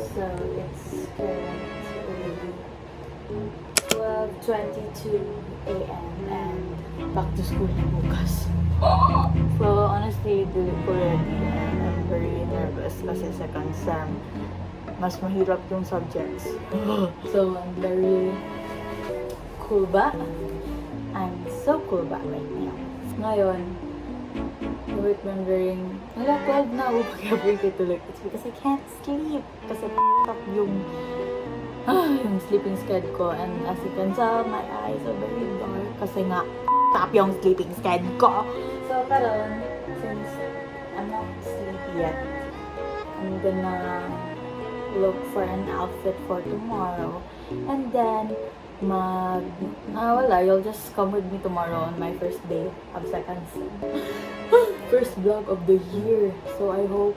So it's currently 12:22 a.m. and back to school na bukas. So honestly, dili ko ready and I'm very nervous kasi second sem. Mas mahirap yung subjects. So I'm very cool ba? I'm so cool ba right now. Ngayon, you were wondering, wala, 12 na ako pag-abri ko tulog. It's because I can't sleep. Kasi up yung sleeping schedule ko. And as you can tell, my eyes are very dark. Kasi nga, up yung sleeping schedule ko. So, karon, since I'm not sleepy yet, I'm gonna look for an outfit for tomorrow. And then, you'll just come with me tomorrow on my first day of second sem. First vlog of the year. So, I hope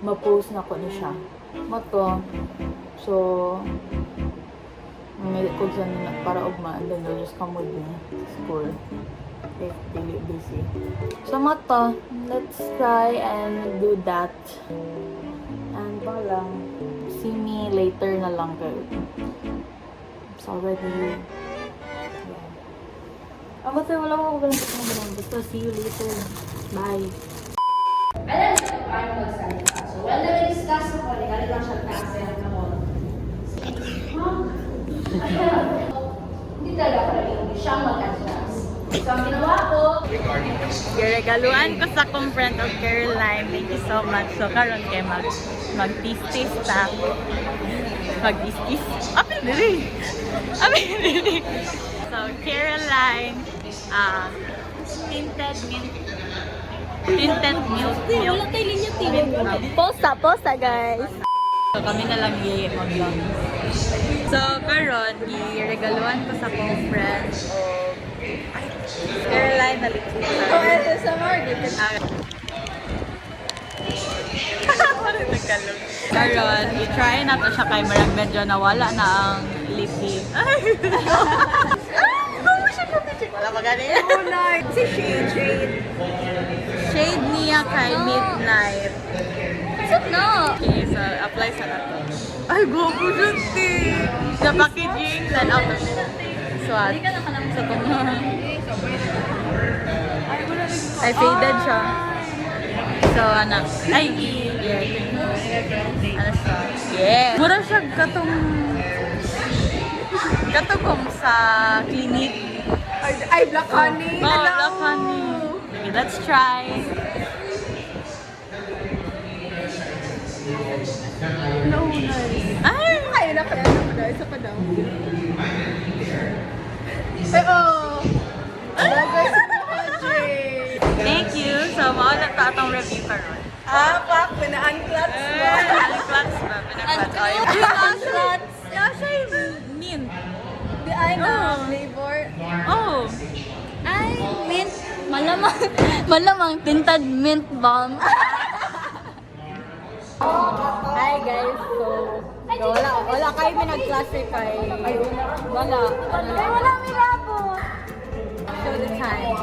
ma-post na ko ni siya. Mato. So, may ko dyan para ugma and then they'll just come with me to school if really busy. So, mato. Let's try and do that. And lang, see me later na lang kayo. It's already, yeah. Basta wala ko ganun sa mga. Basta see you later. Bye. Alam niyo kung paano magsalita. So, when nag-discuss ako, nagalit lang siya taas na mo. Hindi talaga ako nag-English. Siya mag-adjust. So, ang ginawa ko, Regaluan ko sa kong friend of Caroline. Thank you so much. So, karon kay mag-tis-tis ta. Mag-tis-tis. Apil diri. So, Caroline, tinted milk. Wala tayo linya tingin. Posta guys. So, kami na lang mag-vlog. So, karon i-regaluan ko sa kong friend of Caroline na lipstick. Oh, ito sa market. Karon, i-try na to siya kay Marang medyo nawala na ang lippy. Wala pa gani. Si Shade. Shade niya kay Midnight. Saan na? Okay, so apply sa nato. Ay, gogo dyan, the packaging, then out of it. Swat. So, kung ay, faded siya. So, anak. Ay, yeah. Ano siya? Yeah. Mura siya katong sa clinic. Ay, Black Honey. Oh, Black Honey. Okay, let's try. No, nice. Ay! Ay, isa pa daw. Ay, oh. Bagay sa Audrey. Thank you. So, mauna ta atong review karon. Pak, pina-unclots mo. Unclots ba? Pinag-clots. Oh, yung Unclots. siya yung mint. Di ay na Oh. flavor. Oh. Ay, mint. Malamang tinted mint balm. Hi guys, so wala kayo pinag-classify. Wala. Ay, wala mirabo. Show the time.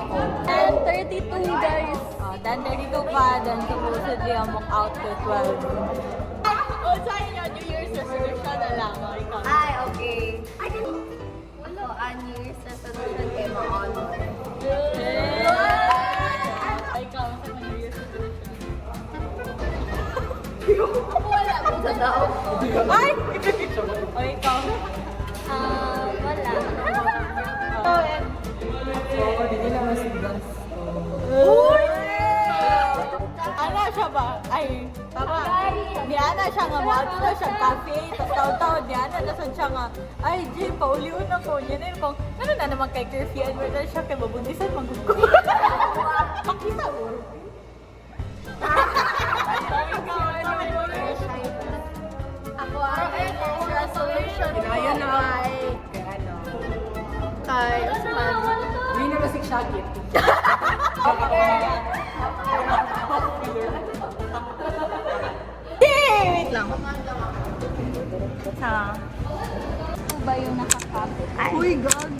10:32 guys. 10:32 pa, then supposedly amok out to 12. Oh, sorry na, New Year's resolution na lang. Ay, okay. Ano, New Year's resolution kay ma-honor. Ay, ikaw, sa New Year's resolution. Wala ko sa daw. Ay! O, ikaw. Wala. Uy! Ana siya ba? Ay, tama. Di ana siya nga, mato na siya cafe, tapos taon-taon, di ana na siya nga, ay, Jim, pauliwan na ko. Yan na yung ano na naman kay curfew, and wala siya kay mabundisan, magugko. Pakita mo. Ako ang resolution ko Ayun na. kay Hindi na masik shagit. Wait lang. Sa... Ako ba yung nakakapit? Uy, God.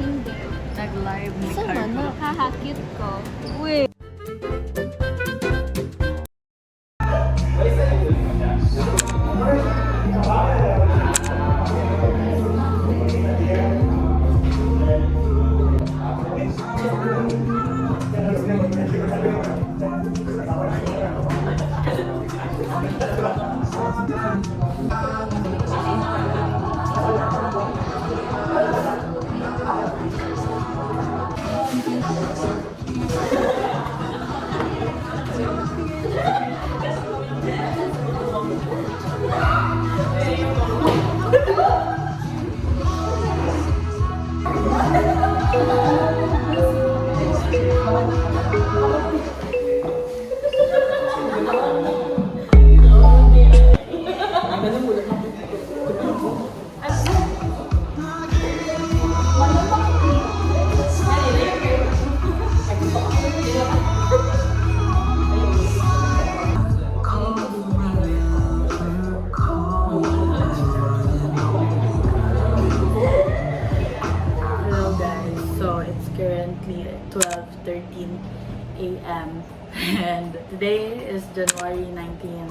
Hindi. Nag-live ni Saan Carlo. man? Nakaka-cute ko. Uy. Hello guys, so it's currently 12:13 a.m. and today is January 19,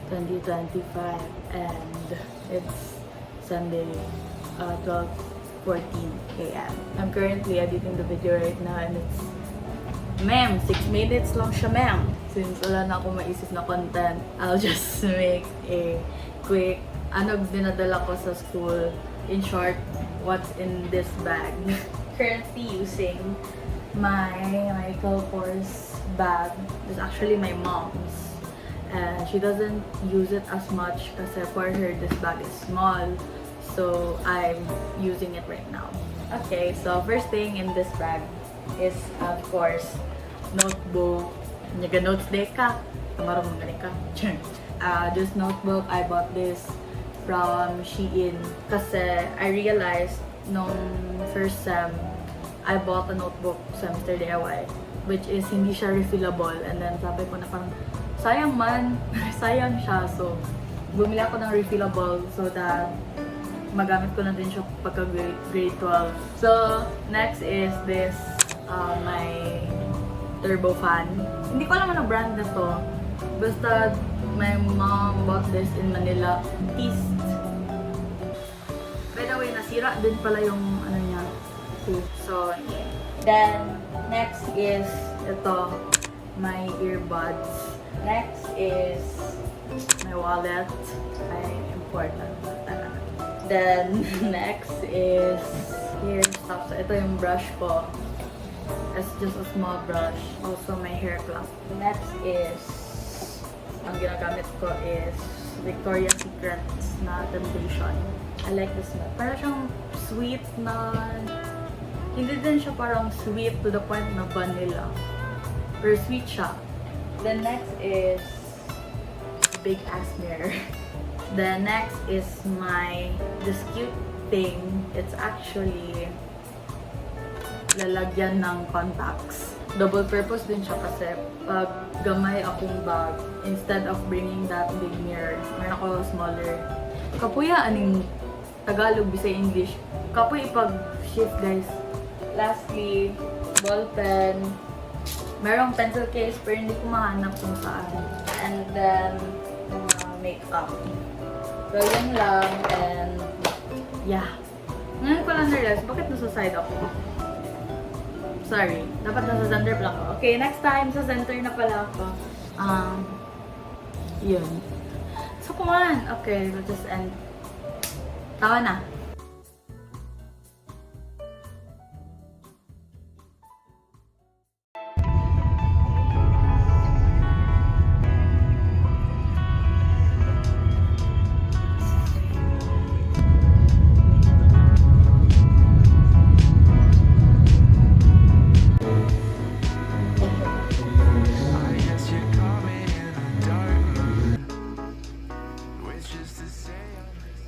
2025 and it's Sunday 12:14 a.m. I'm currently editing the video right now and it's 6 minutes lang siya Since wala na akong maisip na content, I'll just make a quick dinadala ko sa school. In short, what's in this bag. Currently using my Michael Kors bag. It's actually my mom's. And she doesn't use it as much kasi for her this bag is small. So I'm using it right now. Okay, so first thing in this bag is of course notebook. Nyaga notes day ka. Kamarong magaling ka. This notebook, I bought this from Shein kasi I realized nung first sem I bought a notebook sa Mr. DIY which is hindi siya refillable and then sabi ko na parang sayang man, sayang siya, so bumili ako ng refillable so that magamit ko na din siya pagka grade 12. So next is this my turbo fan. Hindi ko alam ano brand na to, basta my mom bought this in Manila East. By the way, nasira din pala yung ano niya. So, yeah. Then, next is ito, my earbuds. Next is my wallet. Ay, important talaga. Then, next is hair stuff. So, ito yung brush ko. It's just a small brush. Also, my hair clamp. Next is ang ginagamit ko is Victoria's Secret na Temptation. I like this smell. Parang siyang sweet na... Hindi din siya parang sweet to the point na vanilla. Pero sweet siya. The next is big ass mirror. The next is this cute thing. It's actually lalagyan ng contacts. Double purpose din siya kasi pag gamay akong bag, instead of bringing that big mirror, meron ako smaller. Kapuya, aning Tagalog, Bisay, English. Kapuy ipag-shift, guys. Lastly, ball pen. Merong pencil case, pero hindi ko mahanap kung saan. And then, makeup. So, yun lang. And, yeah. Ngayon ko lang na-realize, bakit nasa side ako? Sorry, dapat nasa center pala ako. Okay, next time, sa center na pala ako. Yun. So, come on. Okay, we'll just end. Tawa na.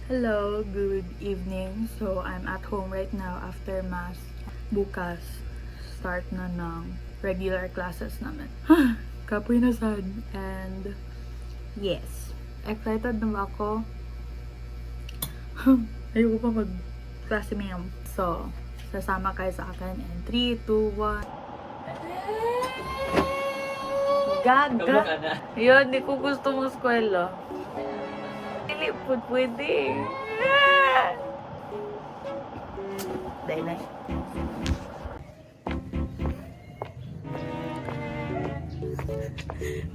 Hello, good evening. So, I'm at home right now after mass. Bukas, start na ng regular classes namin. Kapoy na sad. And, yes. Excited na ba ako? Ayoko pa mag-klase ma'am. So, sasama kayo sa akin. And 3, 2, 1. Gaga! Yun, di ko gusto mong eskwela. Dili po pwede. Dahil na.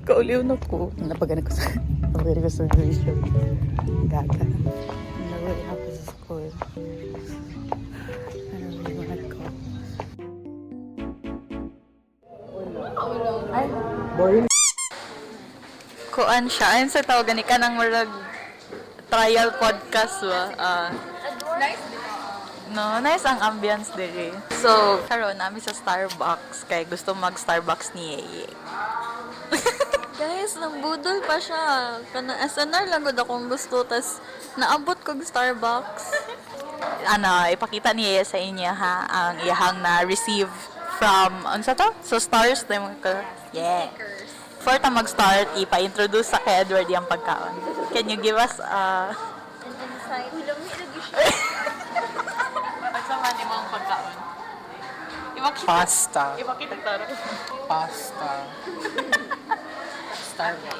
Kauliw na ko. Napagan ako sa graduation. Gaga. Nagawin ako sa school. Ano ba ko? Ay, Boring. kuan siya. Ayun sa tawagan ni ka ng murag trial podcast ba? No, nice ang ambience diri. So, karon namin sa Starbucks kay gusto mag Starbucks ni Yeye. Guys, nambudol pa siya. Kana SNR lang gud akong gusto, tas naabot kog Starbucks. Ano, ipakita ni Yeye sa inyo ha ang iyahang na receive from unsa to? So stars na yung yeah. Before ta mag-start, ipa-introduce sa kay Edward yung pagkaon. Can you give us Pagsa man imong pagkaon? Ipakita. Pasta. Ipakita taro. Pasta. Starbucks.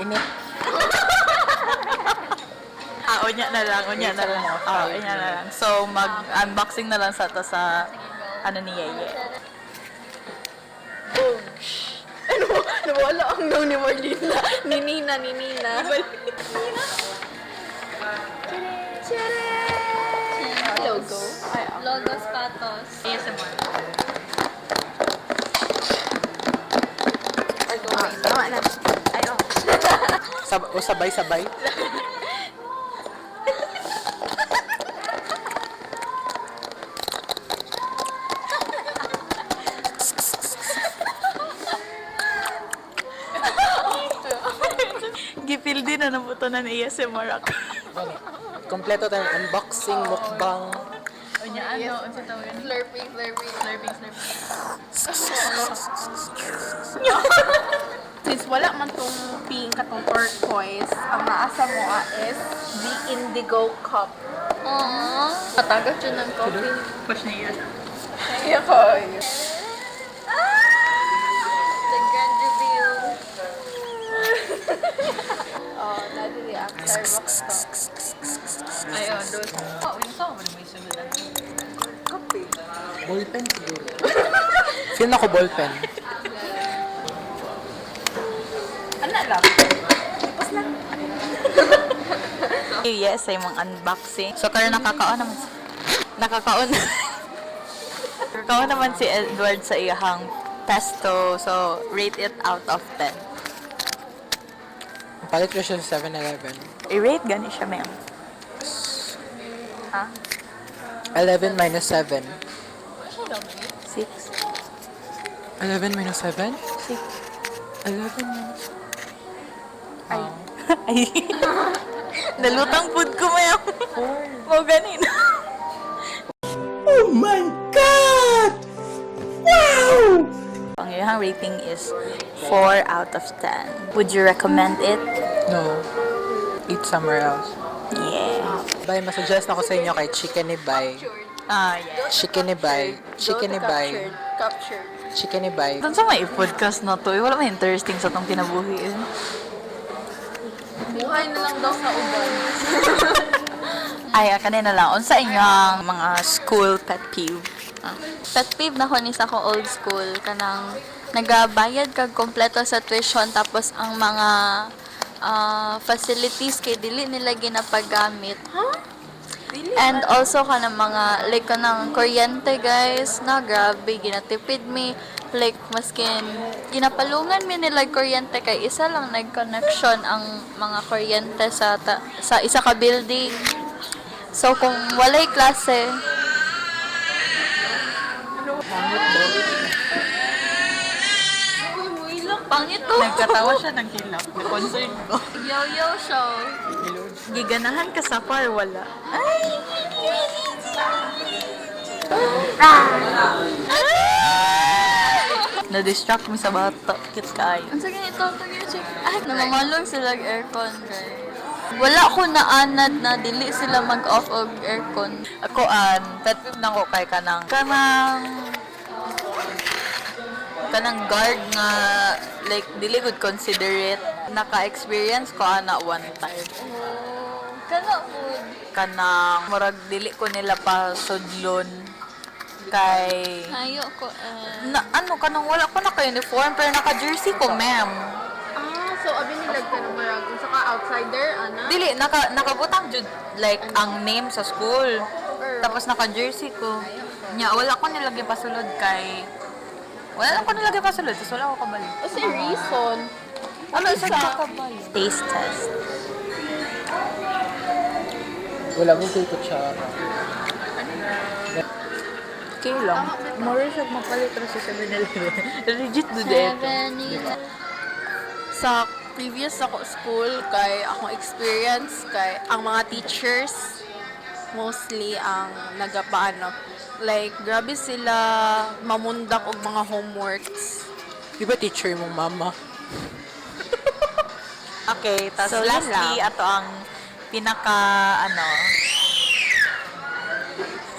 Init. Unya na lang. Unya na lang. So, mag-unboxing na lang sa to sa ano ni Yeye. Nawala ang daw ni Marlina. Ninina. Logo. Logo Spatos. ASMR. Tama na. Sabay-sabay. Gipil din na nabuto na ni ASMR ako. Kompleto tayong unboxing, mukbang. Unya ano, unsa tawag? Slurping. Since wala man tong pink katong turquoise, ang naasa mo is the indigo cup. Aww. Patagat yun ng coffee. Push niya. Iya ko. The grand reveal. Oh, nadili ang Starbucks to. Ayun, dos. Oh, yung saan mo may sunod Kape. Ballpen siguro. Feel ako ballpen. Ano lang? Yes, ay mong unboxing. So, karon nakakaon naman si Edward sa iyahang pesto. So, rate it out of 10. Palit ko siya sa 7-Eleven. I-rate gani siya, ma'am. Ha? 11 minus 7. 6. 11 minus 7? 6. 11 minus... Ay. Ay. Nalutang food ko, ma'am. Mo ganin. Oh my God! Wow! Ang iyahang rating is 4 out of 10. Would you recommend it? No. Eat somewhere else. Yeah. Bay, masuggest ako sa inyo kay Chicken ni Bay. Yeah. Chicken ni Bay. Chicken ni Bay. Captured. Chicken ni Bay. Doon sa may podcast na to, wala may interesting sa itong kinabuhi. Buhay na lang daw sa uban. Ay, kanina lang. Unsa inyong mga school pet peeve? Pet peeve na ko ni sa akong old school. Kanang nagabayad kag kompleto sa tuition tapos ang mga facilities kay dili nila ginapagamit. And also kanang mga like kanang kuryente guys na grabe ginatipid mi like maskin ginapalungan mi nila kuryente kay isa lang nag-connection ang mga kuryente sa isa ka building. So kung walay klase pangit to. Nagkatawa siya ng hilap. Na-concern ko. Yo-yo show. Giganahan ka sa par, wala. Na-distract mo sa bata. Kit kayo. Ang sige ito, check. Ay, namamalong sila ang aircon, guys. Wala ko naanad na dili sila mag-off og aircon. Ako, pet peeve na ko kay kanang guard nga like dili good considerate. Naka-experience ko ana one time. Kana food. Kanang murag dili ko nila pa sudlon kay Ayo ko. na ano kanang wala ko naka-uniform pero naka-jersey ko, ma'am. So, abi nilag ka ng marag. Kung saka outsider, ana? Dili nakabutang jud like ang name sa school. Tapos naka-jersey ko. Nya, wala ko nilagay pasulod kay... Wala lang ko nilagay pasulod. Tapos wala ko kabalik. Kasi reason. Ano isa ka kabalik? Taste test. Wala mo kay kutsara. Okay lang. More siya mapalit ra sa 7-Eleven. Legit do that. Sa previous ako school, kay akong experience, kay ang mga teachers, mostly ang nagapaano. Like, grabe sila mamundak og mga homeworks. Di ba teacher mong mama? Okay, tapos So, yun lastly, lang. ato ang pinaka,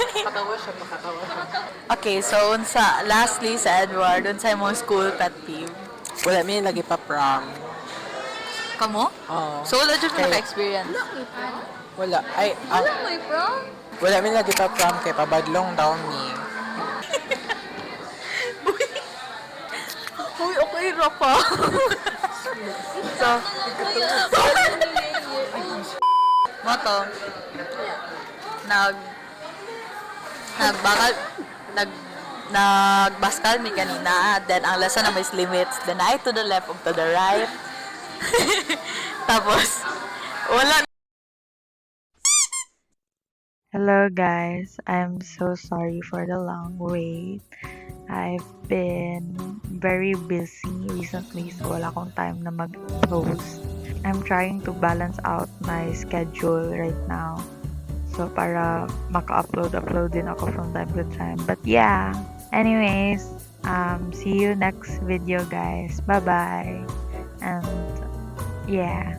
Pakatawa siya, pakatawa siya. Okay, so lastly sa Edward, unsa imong school pet peeve? Wala may lagi pa prom. Kamo? Oo. So wala jud Okay. ka experience. Wala. Ay, May prom? wala may lagi pa prom kay pabadlong daw mi. Uy, okay ra pa. So, moto. Nagbaskal mi kanina, then ang lesson na may limits, then I to the left ug to the right. Tapos, wala. Hello guys, I'm so sorry for the long wait. I've been very busy recently so wala akong time na mag-post. I'm trying to balance out my schedule right now. So para maka-upload din ako from time to time. But yeah, anyways, see you next video guys. Bye-bye. And yeah.